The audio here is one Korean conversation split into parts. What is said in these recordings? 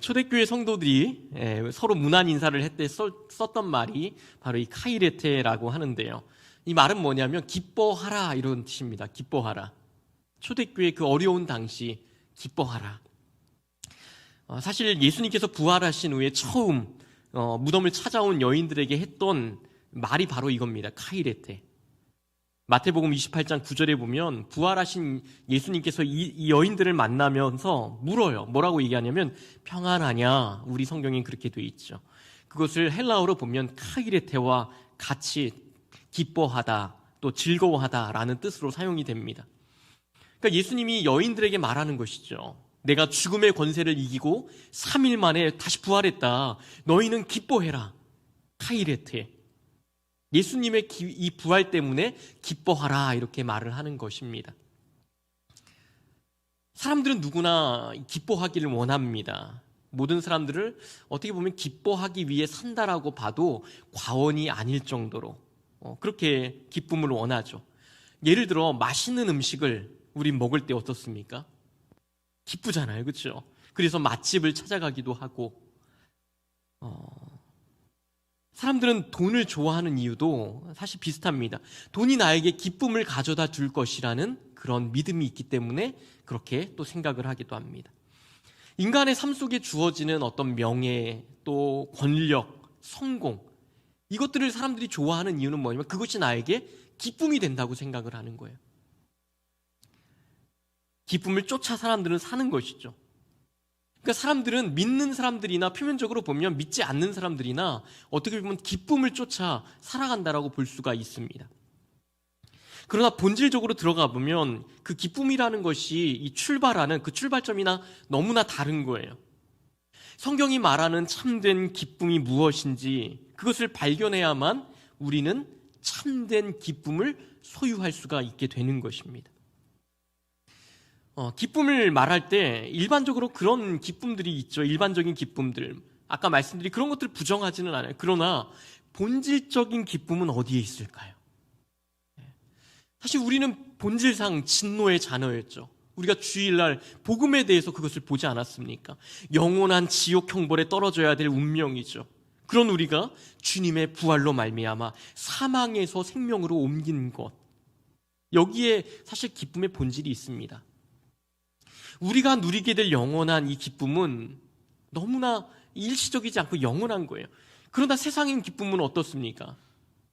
초대교회 성도들이 서로 문안 인사를 할 때 썼던 말이 바로 이 카이레테라고 하는데요. 이 말은 뭐냐면 기뻐하라 이런 뜻입니다. 기뻐하라. 초대교회 그 어려운 당시 기뻐하라. 사실 예수님께서 부활하신 후에 처음 무덤을 찾아온 여인들에게 했던 말이 바로 이겁니다. 카이레테. 마태복음 28장 9절에 보면 부활하신 예수님께서 이 여인들을 만나면서 물어요. 뭐라고 얘기하냐면 평안하냐? 우리 성경엔 그렇게 돼 있죠. 그것을 헬라어로 보면 카이레테와 같이 기뻐하다, 또 즐거워하다라는 뜻으로 사용이 됩니다. 그러니까 예수님이 여인들에게 말하는 것이죠. 내가 죽음의 권세를 이기고 3일 만에 다시 부활했다. 너희는 기뻐해라. 카이레테. 예수님의 이 부활 때문에 기뻐하라 이렇게 말을 하는 것입니다. 사람들은 누구나 기뻐하기를 원합니다. 모든 사람들을 어떻게 보면 기뻐하기 위해 산다라고 봐도 과언이 아닐 정도로 그렇게 기쁨을 원하죠. 예를 들어 맛있는 음식을 우리 먹을 때 어떻습니까? 기쁘잖아요, 그렇죠? 그래서 맛집을 찾아가기도 하고 사람들은 돈을 좋아하는 이유도 사실 비슷합니다. 돈이 나에게 기쁨을 가져다 줄 것이라는 그런 믿음이 있기 때문에 그렇게 또 생각을 하기도 합니다. 인간의 삶 속에 주어지는 어떤 명예, 또 권력, 성공, 이것들을 사람들이 좋아하는 이유는 뭐냐면 그것이 나에게 기쁨이 된다고 생각을 하는 거예요. 기쁨을 쫓아 사람들은 사는 것이죠. 그러니까 사람들은 믿는 사람들이나 표면적으로 보면 믿지 않는 사람들이나 어떻게 보면 기쁨을 쫓아 살아간다라고 볼 수가 있습니다. 그러나 본질적으로 들어가 보면 그 기쁨이라는 것이 이 출발하는 그 출발점이나 너무나 다른 거예요. 성경이 말하는 참된 기쁨이 무엇인지 그것을 발견해야만 우리는 참된 기쁨을 소유할 수가 있게 되는 것입니다. 기쁨을 말할 때 일반적으로 그런 기쁨들이 있죠. 일반적인 기쁨들. 아까 말씀드린 그런 것들을 부정하지는 않아요. 그러나 본질적인 기쁨은 어디에 있을까요? 사실 우리는 본질상 진노의 자녀였죠. 우리가 주일날 복음에 대해서 그것을 보지 않았습니까? 영원한 지옥 형벌에 떨어져야 될 운명이죠. 그런 우리가 주님의 부활로 말미암아 사망에서 생명으로 옮긴 것. 여기에 사실 기쁨의 본질이 있습니다. 우리가 누리게 될 영원한 이 기쁨은 너무나 일시적이지 않고 영원한 거예요. 그러나 세상의 기쁨은 어떻습니까?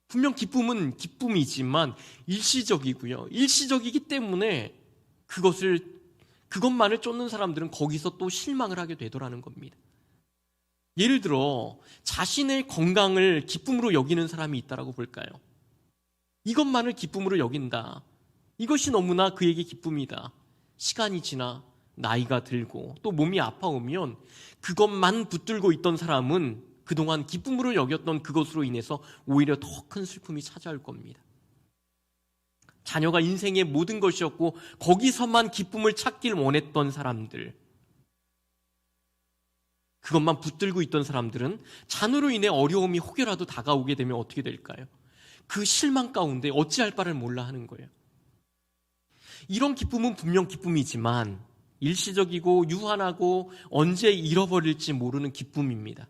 분명 기쁨은 기쁨이지만 일시적이고요. 일시적이기 때문에 그것만을 쫓는 사람들은 거기서 또 실망을 하게 되더라는 겁니다. 예를 들어 자신의 건강을 기쁨으로 여기는 사람이 있다라고 볼까요? 이것만을 기쁨으로 여긴다. 이것이 너무나 그에게 기쁨이다. 시간이 지나 나이가 들고 또 몸이 아파오면 그것만 붙들고 있던 사람은 그동안 기쁨으로 여겼던 그것으로 인해서 오히려 더 큰 슬픔이 찾아올 겁니다. 자녀가 인생의 모든 것이었고 거기서만 기쁨을 찾길 원했던 사람들, 그것만 붙들고 있던 사람들은 자녀로 인해 어려움이 혹여라도 다가오게 되면 어떻게 될까요? 그 실망 가운데 어찌할 바를 몰라 하는 거예요. 이런 기쁨은 분명 기쁨이지만 일시적이고 유한하고 언제 잃어버릴지 모르는 기쁨입니다.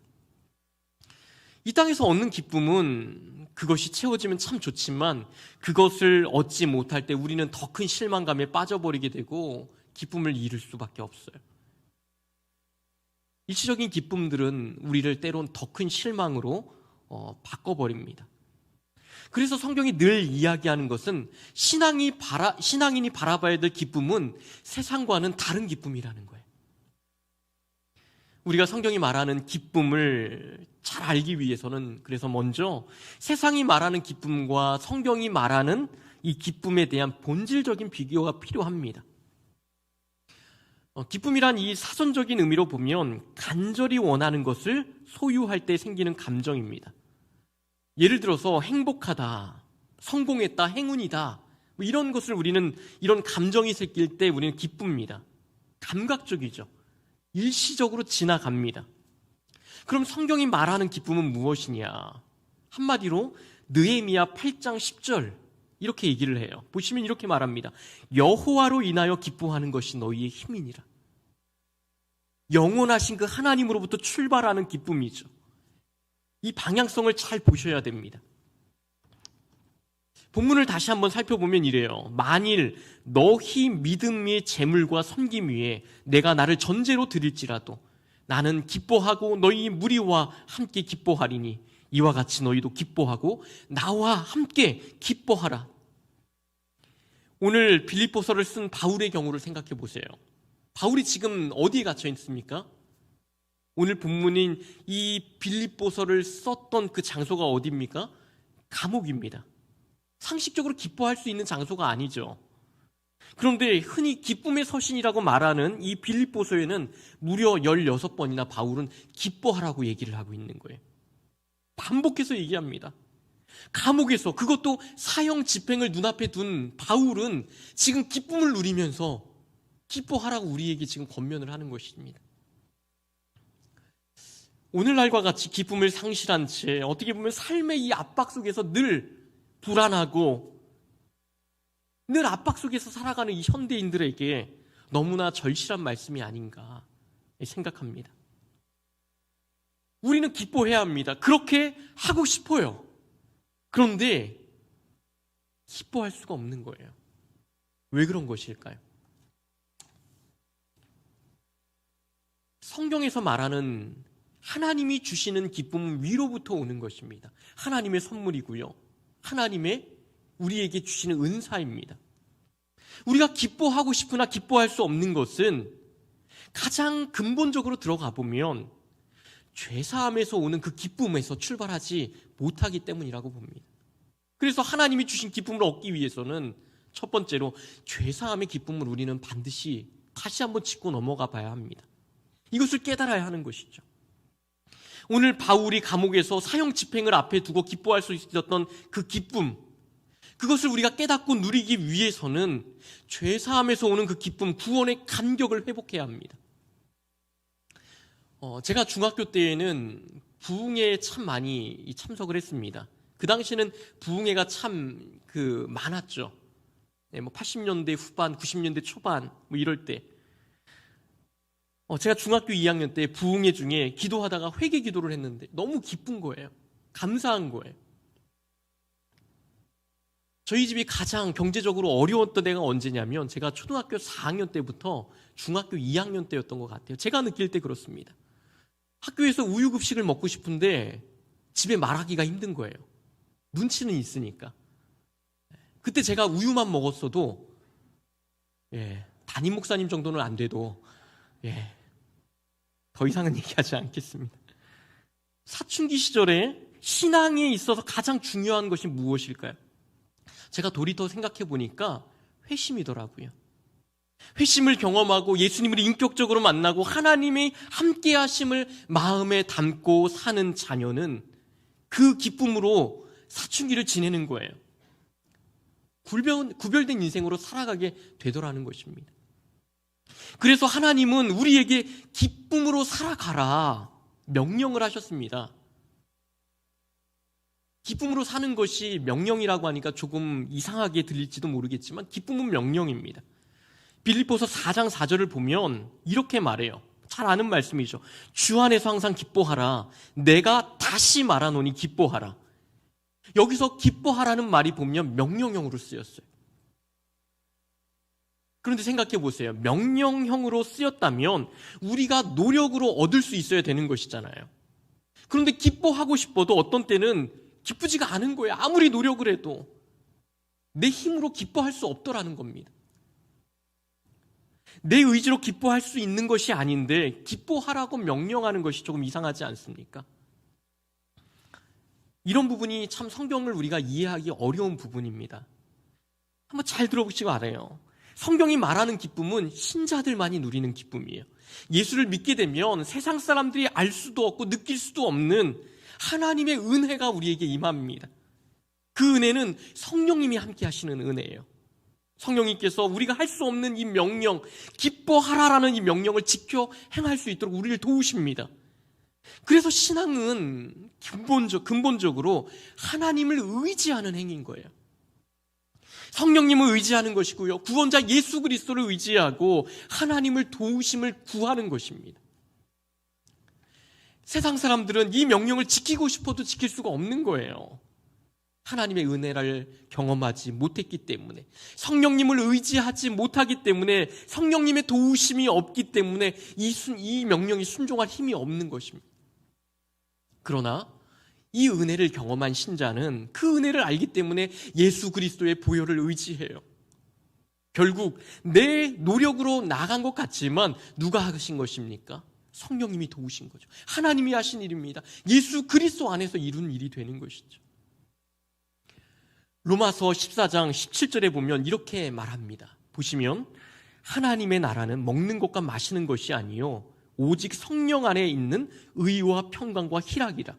이 땅에서 얻는 기쁨은 그것이 채워지면 참 좋지만 그것을 얻지 못할 때 우리는 더 큰 실망감에 빠져버리게 되고 기쁨을 잃을 수밖에 없어요. 일시적인 기쁨들은 우리를 때론 더 큰 실망으로 바꿔버립니다. 그래서 성경이 늘 이야기하는 것은 신앙인이 바라봐야 될 기쁨은 세상과는 다른 기쁨이라는 거예요. 우리가 성경이 말하는 기쁨을 잘 알기 위해서는 그래서 먼저 세상이 말하는 기쁨과 성경이 말하는 이 기쁨에 대한 본질적인 비교가 필요합니다. 기쁨이란 이 사전적인 의미로 보면 간절히 원하는 것을 소유할 때 생기는 감정입니다. 예를 들어서 행복하다, 성공했다, 행운이다 이런 것을 우리는 이런 감정이 생길 때 우리는 기쁩니다. 감각적이죠. 일시적으로 지나갑니다. 그럼 성경이 말하는 기쁨은 무엇이냐? 한마디로 느헤미야 8장 10절 이렇게 얘기를 해요. 보시면 이렇게 말합니다. 여호와로 인하여 기뻐하는 것이 너희의 힘이니라. 영원하신 그 하나님으로부터 출발하는 기쁨이죠. 이 방향성을 잘 보셔야 됩니다. 본문을 다시 한번 살펴보면 이래요. 만일 너희 믿음 위에 재물과 섬김 위에 내가 나를 전제로 드릴지라도 나는 기뻐하고 너희 무리와 함께 기뻐하리니 이와 같이 너희도 기뻐하고 나와 함께 기뻐하라. 오늘 빌립보서를 쓴 바울의 경우를 생각해 보세요. 바울이 지금 어디에 갇혀 있습니까? 오늘 본문인 이 빌립보서를 썼던 그 장소가 어디입니까? 감옥입니다. 상식적으로 기뻐할 수 있는 장소가 아니죠. 그런데 흔히 기쁨의 서신이라고 말하는 이 빌립보서에는 무려 16번이나 바울은 기뻐하라고 얘기를 하고 있는 거예요. 반복해서 얘기합니다. 감옥에서, 그것도 사형 집행을 눈앞에 둔 바울은 지금 기쁨을 누리면서 기뻐하라고 우리에게 지금 권면을 하는 것입니다. 오늘날과 같이 기쁨을 상실한 채 어떻게 보면 삶의 이 압박 속에서 늘 불안하고 늘 압박 속에서 살아가는 이 현대인들에게 너무나 절실한 말씀이 아닌가 생각합니다. 우리는 기뻐해야 합니다. 그렇게 하고 싶어요. 그런데 기뻐할 수가 없는 거예요. 왜 그런 것일까요? 성경에서 말하는 하나님이 주시는 기쁨은 위로부터 오는 것입니다. 하나님의 선물이고요. 하나님의 우리에게 주시는 은사입니다. 우리가 기뻐하고 싶으나 기뻐할 수 없는 것은 가장 근본적으로 들어가 보면 죄사함에서 오는 그 기쁨에서 출발하지 못하기 때문이라고 봅니다. 그래서 하나님이 주신 기쁨을 얻기 위해서는 첫 번째로 죄사함의 기쁨을 우리는 반드시 다시 한번 짚고 넘어가 봐야 합니다. 이것을 깨달아야 하는 것이죠. 오늘 바울이 감옥에서 사형 집행을 앞에 두고 기뻐할 수 있었던 그 기쁨, 그것을 우리가 깨닫고 누리기 위해서는 죄사함에서 오는 그 기쁨, 구원의 감격을 회복해야 합니다. 제가 중학교 때에는 부흥회에 참 많이 참석을 했습니다. 그 당시에는 부흥회가 참 많았죠. 80년대 후반, 90년대 초반 이럴 때. 제가 중학교 2학년 때 부흥회 중에 기도하다가 회개 기도를 했는데 너무 기쁜 거예요. 감사한 거예요. 저희 집이 가장 경제적으로 어려웠던 때가 언제냐면 제가 초등학교 4학년 때부터 중학교 2학년 때였던 것 같아요. 제가 느낄 때 그렇습니다. 학교에서 우유급식을 먹고 싶은데 집에 말하기가 힘든 거예요. 눈치는 있으니까. 그때 제가 우유만 먹었어도 담임 목사님 정도는 안 돼도 더 이상은 얘기하지 않겠습니다. 사춘기 시절에 신앙에 있어서 가장 중요한 것이 무엇일까요? 제가 도리터 생각해 보니까 회심이더라고요. 회심을 경험하고 예수님을 인격적으로 만나고 하나님의 함께 하심을 마음에 담고 사는 자녀는 그 기쁨으로 사춘기를 지내는 거예요. 구별된 인생으로 살아가게 되더라는 것입니다. 그래서 하나님은 우리에게 기쁨으로 살아가라 명령을 하셨습니다. 기쁨으로 사는 것이 명령이라고 하니까 조금 이상하게 들릴지도 모르겠지만 기쁨은 명령입니다. 빌립보서 4장 4절을 보면 이렇게 말해요. 잘 아는 말씀이죠. 주 안에서 항상 기뻐하라. 내가 다시 말하노니 기뻐하라. 여기서 기뻐하라는 말이 보면 명령형으로 쓰였어요. 그런데 생각해 보세요. 명령형으로 쓰였다면 우리가 노력으로 얻을 수 있어야 되는 것이잖아요. 그런데 기뻐하고 싶어도 어떤 때는 기쁘지가 않은 거예요. 아무리 노력을 해도 내 힘으로 기뻐할 수 없더라는 겁니다. 내 의지로 기뻐할 수 있는 것이 아닌데 기뻐하라고 명령하는 것이 조금 이상하지 않습니까? 이런 부분이 참 성경을 우리가 이해하기 어려운 부분입니다. 한번 잘 들어보시고 알아요. 성경이 말하는 기쁨은 신자들만이 누리는 기쁨이에요. 예수를 믿게 되면 세상 사람들이 알 수도 없고 느낄 수도 없는 하나님의 은혜가 우리에게 임합니다. 그 은혜는 성령님이 함께 하시는 은혜예요. 성령님께서 우리가 할 수 없는 이 명령, 기뻐하라라는 이 명령을 지켜 행할 수 있도록 우리를 도우십니다. 그래서 신앙은 근본적으로 하나님을 의지하는 행위인 거예요. 성령님을 의지하는 것이고요. 구원자 예수 그리스도를 의지하고 하나님을 도우심을 구하는 것입니다. 세상 사람들은 이 명령을 지키고 싶어도 지킬 수가 없는 거예요. 하나님의 은혜를 경험하지 못했기 때문에, 성령님을 의지하지 못하기 때문에, 성령님의 도우심이 없기 때문에 이 명령이 순종할 힘이 없는 것입니다. 그러나 이 은혜를 경험한 신자는 그 은혜를 알기 때문에 예수 그리스도의 보혈을 의지해요. 결국 내 노력으로 나간 것 같지만 누가 하신 것입니까? 성령님이 도우신 거죠. 하나님이 하신 일입니다. 예수 그리스도 안에서 이룬 일이 되는 것이죠. 로마서 14장 17절에 보면 이렇게 말합니다. 보시면 하나님의 나라는 먹는 것과 마시는 것이 아니요 오직 성령 안에 있는 의와 평강과 희락이라.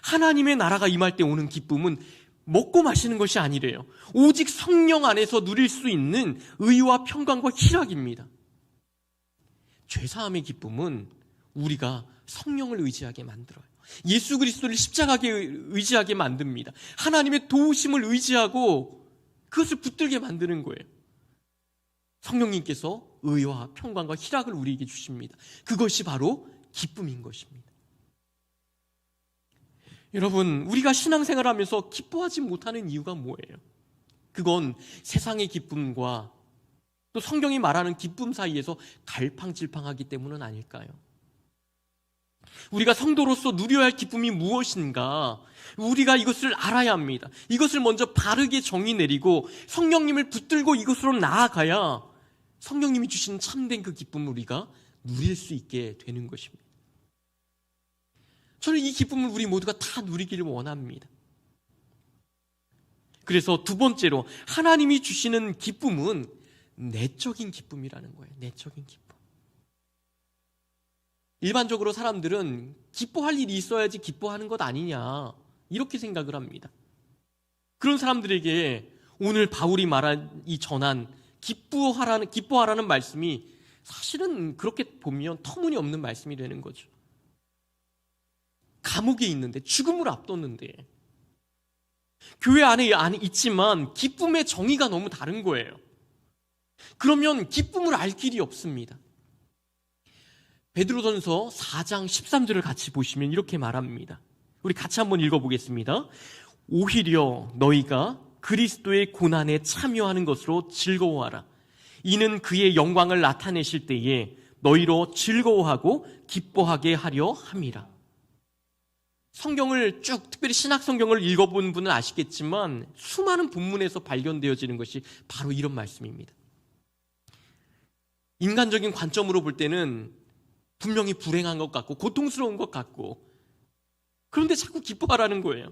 하나님의 나라가 임할 때 오는 기쁨은 먹고 마시는 것이 아니래요. 오직 성령 안에서 누릴 수 있는 의와 평강과 희락입니다. 죄사함의 기쁨은 우리가 성령을 의지하게 만들어요. 예수 그리스도를 십자가에 의지하게 만듭니다. 하나님의 도우심을 의지하고 그것을 붙들게 만드는 거예요. 성령님께서 의와 평강과 희락을 우리에게 주십니다. 그것이 바로 기쁨인 것입니다. 여러분, 우리가 신앙생활을 하면서 기뻐하지 못하는 이유가 뭐예요? 그건 세상의 기쁨과 또 성경이 말하는 기쁨 사이에서 갈팡질팡하기 때문은 아닐까요? 우리가 성도로서 누려야 할 기쁨이 무엇인가? 우리가 이것을 알아야 합니다. 이것을 먼저 바르게 정의 내리고 성령님을 붙들고 이것으로 나아가야 성령님이 주신 참된 그 기쁨을 우리가 누릴 수 있게 되는 것입니다. 저는 이 기쁨을 우리 모두가 다 누리기를 원합니다. 그래서 두 번째로 하나님이 주시는 기쁨은 내적인 기쁨이라는 거예요. 내적인 기쁨. 일반적으로 사람들은 기뻐할 일이 있어야지 기뻐하는 것 아니냐 이렇게 생각을 합니다. 그런 사람들에게 오늘 바울이 전한 기뻐하라는 말씀이 사실은 그렇게 보면 터무니없는 말씀이 되는 거죠. 감옥에 있는데, 죽음을 앞뒀는데, 교회 안에 있지만 기쁨의 정의가 너무 다른 거예요. 그러면 기쁨을 알 길이 없습니다. 베드로전서 4장 13절을 같이 보시면 이렇게 말합니다. 우리 같이 한번 읽어보겠습니다. 오히려 너희가 그리스도의 고난에 참여하는 것으로 즐거워하라. 이는 그의 영광을 나타내실 때에 너희로 즐거워하고 기뻐하게 하려 함이라. 성경을 쭉, 특별히 신학 성경을 읽어본 분은 아시겠지만 수많은 본문에서 발견되어지는 것이 바로 이런 말씀입니다. 인간적인 관점으로 볼 때는 분명히 불행한 것 같고 고통스러운 것 같고, 그런데 자꾸 기뻐하라는 거예요.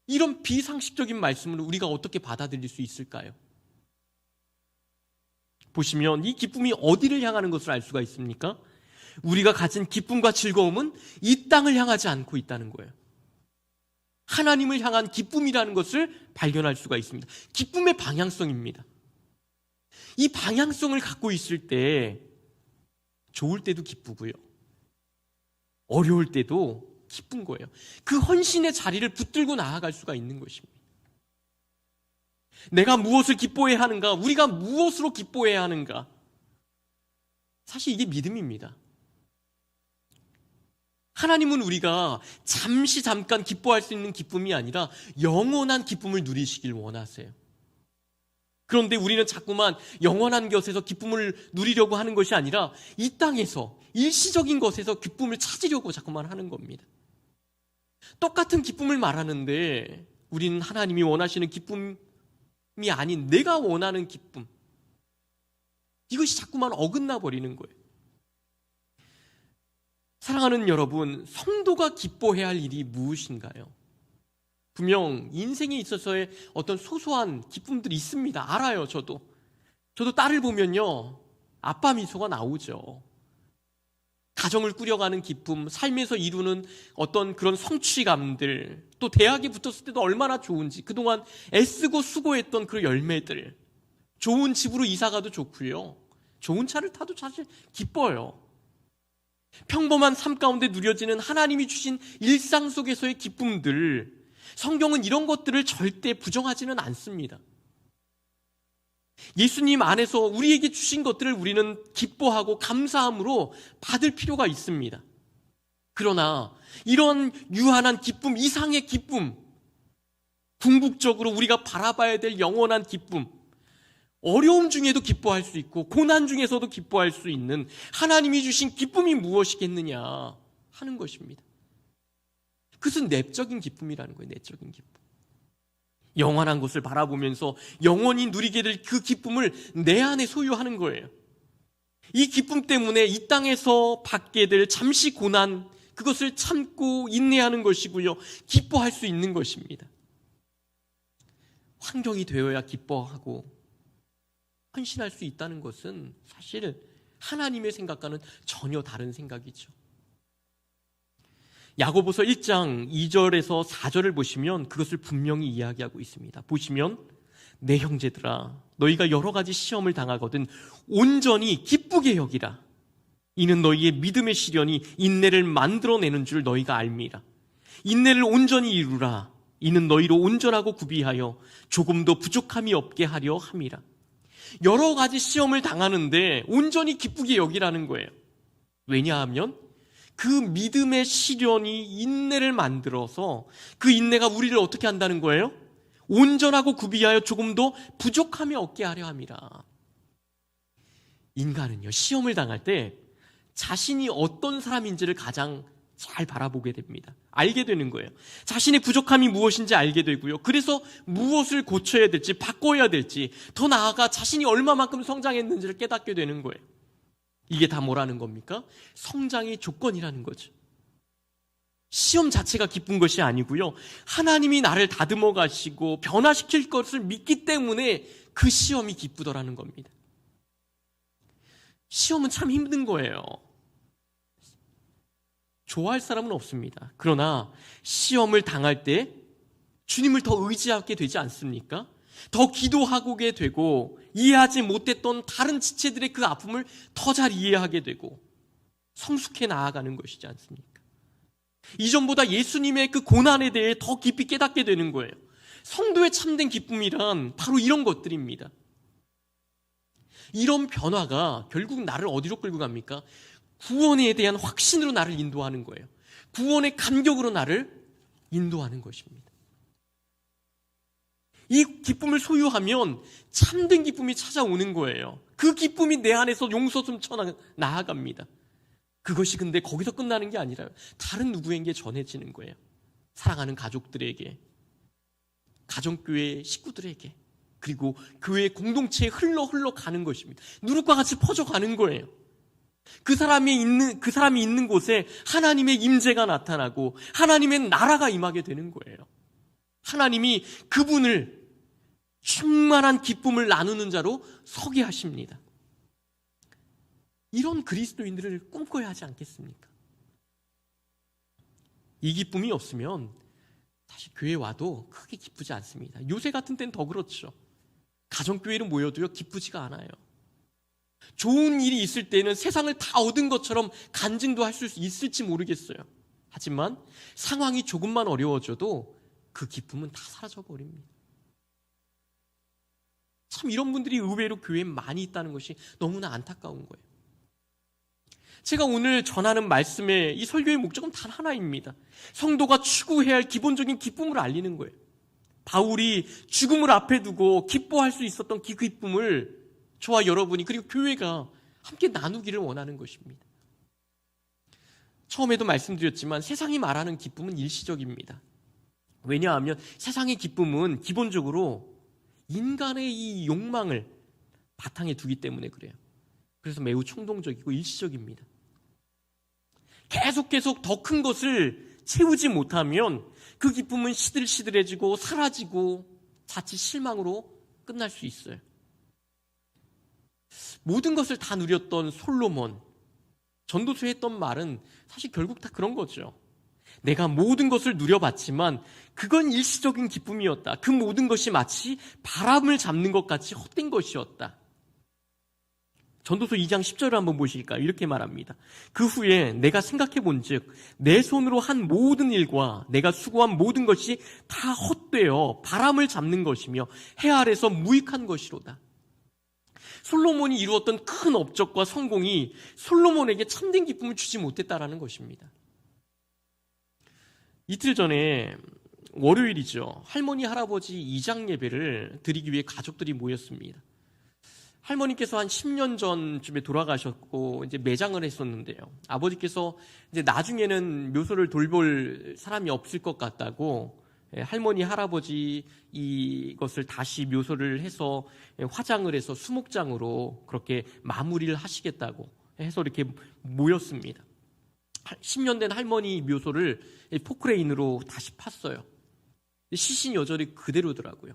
이런 비상식적인 말씀을 우리가 어떻게 받아들일 수 있을까요? 보시면 이 기쁨이 어디를 향하는 것을 알 수가 있습니까? 우리가 가진 기쁨과 즐거움은 이 땅을 향하지 않고 있다는 거예요. 하나님을 향한 기쁨이라는 것을 발견할 수가 있습니다. 기쁨의 방향성입니다. 이 방향성을 갖고 있을 때 좋을 때도 기쁘고요, 어려울 때도 기쁜 거예요. 그 헌신의 자리를 붙들고 나아갈 수가 있는 것입니다. 내가 무엇을 기뻐해야 하는가? 우리가 무엇으로 기뻐해야 하는가? 사실 이게 믿음입니다. 하나님은 우리가 잠깐 기뻐할 수 있는 기쁨이 아니라 영원한 기쁨을 누리시길 원하세요. 그런데 우리는 자꾸만 영원한 것에서 기쁨을 누리려고 하는 것이 아니라 이 땅에서 일시적인 것에서 기쁨을 찾으려고 자꾸만 하는 겁니다. 똑같은 기쁨을 말하는데 우리는 하나님이 원하시는 기쁨이 아닌 내가 원하는 기쁨, 이것이 자꾸만 어긋나 버리는 거예요. 사랑하는 여러분, 성도가 기뻐해야 할 일이 무엇인가요? 분명 인생에 있어서의 어떤 소소한 기쁨들이 있습니다. 알아요. 저도 딸을 보면요, 아빠 미소가 나오죠. 가정을 꾸려가는 기쁨, 삶에서 이루는 어떤 그런 성취감들, 또 대학에 붙었을 때도 얼마나 좋은지, 그동안 애쓰고 수고했던 그 열매들, 좋은 집으로 이사가도 좋고요, 좋은 차를 타도 사실 기뻐요. 평범한 삶 가운데 누려지는 하나님이 주신 일상 속에서의 기쁨들, 성경은 이런 것들을 절대 부정하지는 않습니다. 예수님 안에서 우리에게 주신 것들을 우리는 기뻐하고 감사함으로 받을 필요가 있습니다. 그러나 이런 유한한 기쁨, 이상의 기쁨, 궁극적으로 우리가 바라봐야 될 영원한 기쁨, 어려움 중에도 기뻐할 수 있고 고난 중에서도 기뻐할 수 있는 하나님이 주신 기쁨이 무엇이겠느냐 하는 것입니다. 그것은 내적인 기쁨이라는 거예요. 내적인 기쁨. 영원한 것을 바라보면서 영원히 누리게 될 그 기쁨을 내 안에 소유하는 거예요. 이 기쁨 때문에 이 땅에서 받게 될 잠시 고난, 그것을 참고 인내하는 것이고요. 기뻐할 수 있는 것입니다. 환경이 되어야 기뻐하고 헌신할 수 있다는 것은 사실 하나님의 생각과는 전혀 다른 생각이죠. 야고보서 1장 2절에서 4절을 보시면 그것을 분명히 이야기하고 있습니다. 보시면 내 형제들아 너희가 여러 가지 시험을 당하거든 온전히 기쁘게 여기라. 이는 너희의 믿음의 시련이 인내를 만들어내는 줄 너희가 알미라. 인내를 온전히 이루라. 이는 너희로 온전하고 구비하여 조금도 부족함이 없게 하려 함이라. 여러 가지 시험을 당하는데 온전히 기쁘게 여기라는 거예요. 왜냐하면 그 믿음의 시련이 인내를 만들어서 그 인내가 우리를 어떻게 한다는 거예요? 온전하고 구비하여 조금도 부족함이 없게 하려 함이라. 인간은요, 시험을 당할 때 자신이 어떤 사람인지를 가장 잘 바라보게 됩니다. 알게 되는 거예요. 자신의 부족함이 무엇인지 알게 되고요. 그래서 무엇을 고쳐야 될지, 바꿔야 될지, 더 나아가 자신이 얼마만큼 성장했는지를 깨닫게 되는 거예요. 이게 다 뭐라는 겁니까? 성장의 조건이라는 거죠. 시험 자체가 기쁜 것이 아니고요. 하나님이 나를 다듬어 가시고 변화시킬 것을 믿기 때문에 그 시험이 기쁘더라는 겁니다. 시험은 참 힘든 거예요. 좋아할 사람은 없습니다. 그러나 시험을 당할 때 주님을 더 의지하게 되지 않습니까? 더 기도하게 되고 이해하지 못했던 다른 지체들의 그 아픔을 더 잘 이해하게 되고 성숙해 나아가는 것이지 않습니까? 이전보다 예수님의 그 고난에 대해 더 깊이 깨닫게 되는 거예요. 성도의 참된 기쁨이란 바로 이런 것들입니다. 이런 변화가 결국 나를 어디로 끌고 갑니까? 구원에 대한 확신으로 나를 인도하는 거예요. 구원의 감격으로 나를 인도하는 것입니다. 이 기쁨을 소유하면 참된 기쁨이 찾아오는 거예요. 그 기쁨이 내 안에서 용서숨쳐 나아갑니다. 그것이 근데 거기서 끝나는 게 아니라요. 다른 누구에게 전해지는 거예요. 사랑하는 가족들에게, 가정교회 식구들에게, 그리고 교회 공동체에 흘러 가는 것입니다. 누룩과 같이 퍼져가는 거예요. 그 사람이 있는 곳에 하나님의 임재가 나타나고 하나님의 나라가 임하게 되는 거예요. 하나님이 그분을 충만한 기쁨을 나누는 자로 서게 하십니다. 이런 그리스도인들을 꿈꿔야 하지 않겠습니까? 이 기쁨이 없으면 사실 교회 와도 크게 기쁘지 않습니다. 요새 같은 때는 더 그렇죠. 가정교회로 모여도요 기쁘지가 않아요. 좋은 일이 있을 때는 세상을 다 얻은 것처럼 간증도 할 수 있을지 모르겠어요. 하지만 상황이 조금만 어려워져도 그 기쁨은 다 사라져버립니다. 참 이런 분들이 의외로 교회에 많이 있다는 것이 너무나 안타까운 거예요. 제가 오늘 전하는 말씀의 이 설교의 목적은 단 하나입니다. 성도가 추구해야 할 기본적인 기쁨을 알리는 거예요. 바울이 죽음을 앞에 두고 기뻐할 수 있었던 그 기쁨을 저와 여러분이 그리고 교회가 함께 나누기를 원하는 것입니다. 처음에도 말씀드렸지만 세상이 말하는 기쁨은 일시적입니다. 왜냐하면 세상의 기쁨은 기본적으로 인간의 이 욕망을 바탕에 두기 때문에 그래요. 그래서 매우衝動적이고 일시적입니다. 계속 더 큰 것을 채우지 못하면 그 기쁨은 시들시들해지고 사라지고 자칫 실망으로 끝날 수 있어요. 모든 것을 다 누렸던 솔로몬, 전도서에 했던 말은 사실 결국 다 그런 거죠. 내가 모든 것을 누려봤지만 그건 일시적인 기쁨이었다. 그 모든 것이 마치 바람을 잡는 것 같이 헛된 것이었다. 전도서 2장 10절을 한번 보실까요? 이렇게 말합니다. 그 후에 내가 생각해 본즉 내 손으로 한 모든 일과 내가 수고한 모든 것이 다 헛되어 바람을 잡는 것이며 해 아래서 무익한 것이로다. 솔로몬이 이루었던 큰 업적과 성공이 솔로몬에게 참된 기쁨을 주지 못했다라는 것입니다. 이틀 전에 월요일이죠. 할머니 할아버지 이장 예배를 드리기 위해 가족들이 모였습니다. 할머니께서 한 10년 전쯤에 돌아가셨고 이제 매장을 했었는데요. 아버지께서 이제 나중에는 묘소를 돌볼 사람이 없을 것 같다고 할머니 할아버지 이것을 다시 묘소를 해서 화장을 해서 수목장으로 그렇게 마무리를 하시겠다고 해서 이렇게 모였습니다. 10년 된 할머니 묘소를 포크레인으로 다시 팠어요. 시신 여전히 그대로더라고요.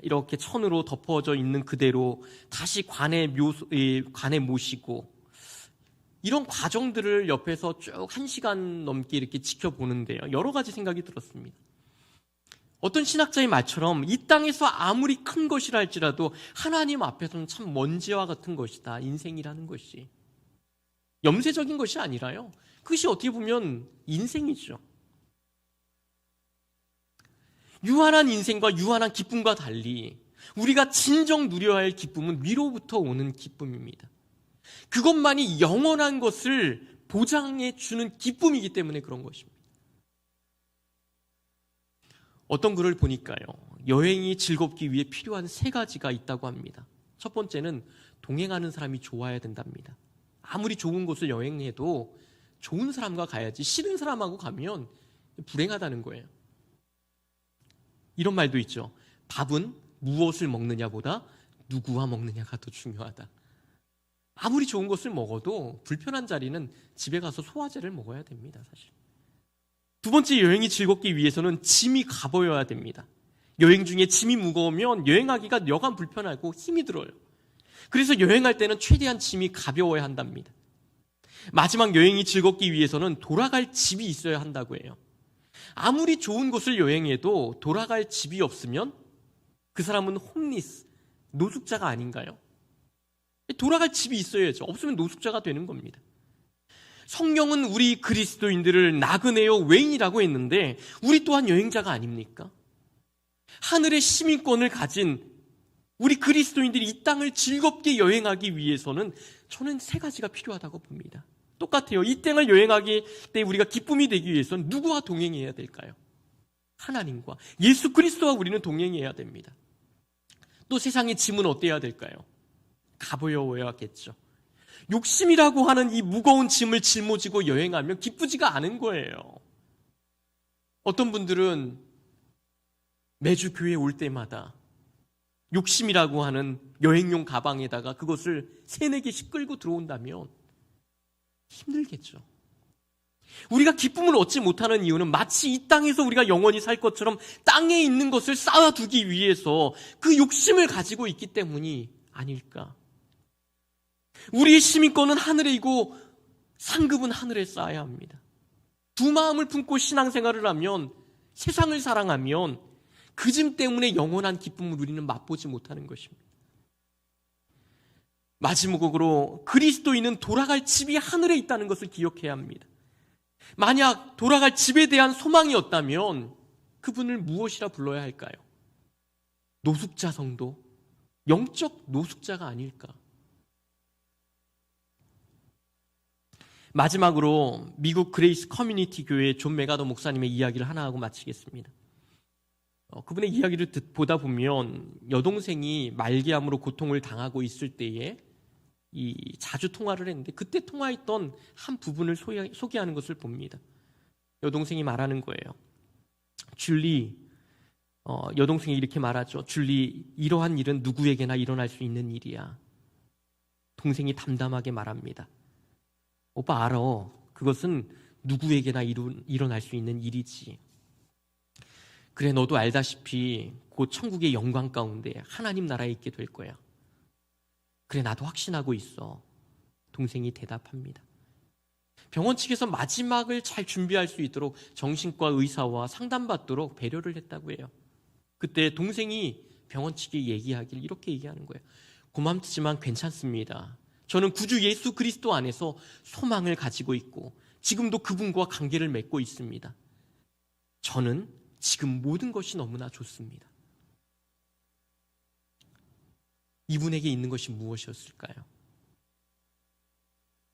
이렇게 천으로 덮어져 있는 그대로 다시 관에 모시고, 이런 과정들을 옆에서 쭉 1시간 넘게 이렇게 지켜보는데요. 여러 가지 생각이 들었습니다. 어떤 신학자의 말처럼 이 땅에서 아무리 큰 것이라 할지라도 하나님 앞에서는 참 먼지와 같은 것이다. 인생이라는 것이. 염세적인 것이 아니라요. 그것이 어떻게 보면 인생이죠. 유한한 인생과 유한한 기쁨과 달리 우리가 진정 누려야 할 기쁨은 위로부터 오는 기쁨입니다. 그것만이 영원한 것을 보장해 주는 기쁨이기 때문에 그런 것입니다. 어떤 글을 보니까요, 여행이 즐겁기 위해 필요한 3가지가 있다고 합니다. 첫 번째는 동행하는 사람이 좋아야 된답니다. 아무리 좋은 곳을 여행해도 좋은 사람과 가야지 싫은 사람하고 가면 불행하다는 거예요. 이런 말도 있죠. 밥은 무엇을 먹느냐보다 누구와 먹느냐가 더 중요하다. 아무리 좋은 것을 먹어도 불편한 자리는 집에 가서 소화제를 먹어야 됩니다, 사실. 두 번째, 여행이 즐겁기 위해서는 짐이 가벼워야 됩니다. 여행 중에 짐이 무거우면 여행하기가 여간 불편하고 힘이 들어요. 그래서 여행할 때는 최대한 짐이 가벼워야 한답니다. 마지막, 여행이 즐겁기 위해서는 돌아갈 집이 있어야 한다고 해요. 아무리 좋은 곳을 여행해도 돌아갈 집이 없으면 그 사람은 홈리스, 노숙자가 아닌가요? 돌아갈 집이 있어야죠. 없으면 노숙자가 되는 겁니다. 성경은 우리 그리스도인들을 나그네요 외인이라고 했는데 우리 또한 여행자가 아닙니까? 하늘의 시민권을 가진 우리 그리스도인들이 이 땅을 즐겁게 여행하기 위해서는 저는 3가지가 필요하다고 봅니다. 똑같아요. 이 땅을 여행하기 때 우리가 기쁨이 되기 위해서는 누구와 동행해야 될까요? 하나님과 예수 그리스도와 우리는 동행해야 됩니다. 또 세상의 짐은 어때야 될까요? 가벼워야겠죠. 욕심이라고 하는 이 무거운 짐을 짊어지고 여행하면 기쁘지가 않은 거예요. 어떤 분들은 매주 교회에 올 때마다 욕심이라고 하는 여행용 가방에다가 그것을 3-4개씩 끌고 들어온다면 힘들겠죠. 우리가 기쁨을 얻지 못하는 이유는 마치 이 땅에서 우리가 영원히 살 것처럼 땅에 있는 것을 쌓아두기 위해서 그 욕심을 가지고 있기 때문이 아닐까. 우리의 시민권은 하늘이고 상급은 하늘에 쌓아야 합니다. 두 마음을 품고 신앙생활을 하면, 세상을 사랑하면 그 짐 때문에 영원한 기쁨을 우리는 맛보지 못하는 것입니다. 마지막으로 그리스도인은 돌아갈 집이 하늘에 있다는 것을 기억해야 합니다. 만약 돌아갈 집에 대한 소망이 없다면 그분을 무엇이라 불러야 할까요? 노숙자 성도, 영적 노숙자가 아닐까. 마지막으로 미국 그레이스 커뮤니티 교회 존 메가더 목사님의 이야기를 하나 하고 마치겠습니다. 그분의 이야기를 보다 보면 여동생이 말기암으로 고통을 당하고 있을 때에 자주 통화를 했는데 그때 통화했던 한 부분을 소개하는 것을 봅니다. 여동생이 말하는 거예요. 줄리, 여동생이 이렇게 말하죠. 줄리, 이러한 일은 누구에게나 일어날 수 있는 일이야. 동생이 담담하게 말합니다. 오빠 알아. 그것은 누구에게나 일어날 수 있는 일이지. 그래, 너도 알다시피 곧 천국의 영광 가운데 하나님 나라에 있게 될 거야. 그래, 나도 확신하고 있어. 동생이 대답합니다. 병원 측에서 마지막을 잘 준비할 수 있도록 정신과 의사와 상담받도록 배려를 했다고 해요. 그때 동생이 병원 측에 얘기하길 이렇게 얘기하는 거예요. 고맙지만 괜찮습니다. 저는 구주 예수 그리스도 안에서 소망을 가지고 있고 지금도 그분과 관계를 맺고 있습니다. 저는 지금 모든 것이 너무나 좋습니다. 이분에게 있는 것이 무엇이었을까요?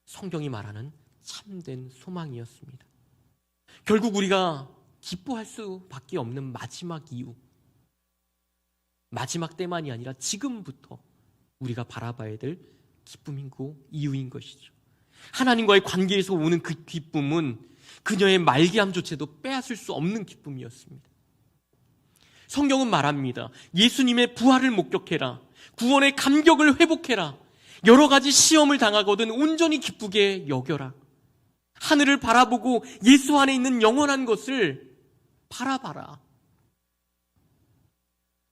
성경이 말하는 참된 소망이었습니다. 결국 우리가 기뻐할 수밖에 없는 마지막 이유, 마지막 때만이 아니라 지금부터 우리가 바라봐야 될 기쁨이고 이유인 것이죠. 하나님과의 관계에서 오는 그 기쁨은 그녀의 말기암조차도 빼앗을 수 없는 기쁨이었습니다. 성경은 말합니다. 예수님의 부활을 목격해라. 구원의 감격을 회복해라. 여러 가지 시험을 당하거든 온전히 기쁘게 여겨라. 하늘을 바라보고 예수 안에 있는 영원한 것을 바라봐라.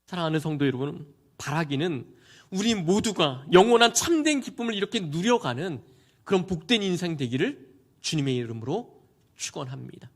사랑하는 성도 여러분, 바라기는 우리 모두가 영원한 참된 기쁨을 이렇게 누려가는 그런 복된 인생 되기를 주님의 이름으로 축원합니다.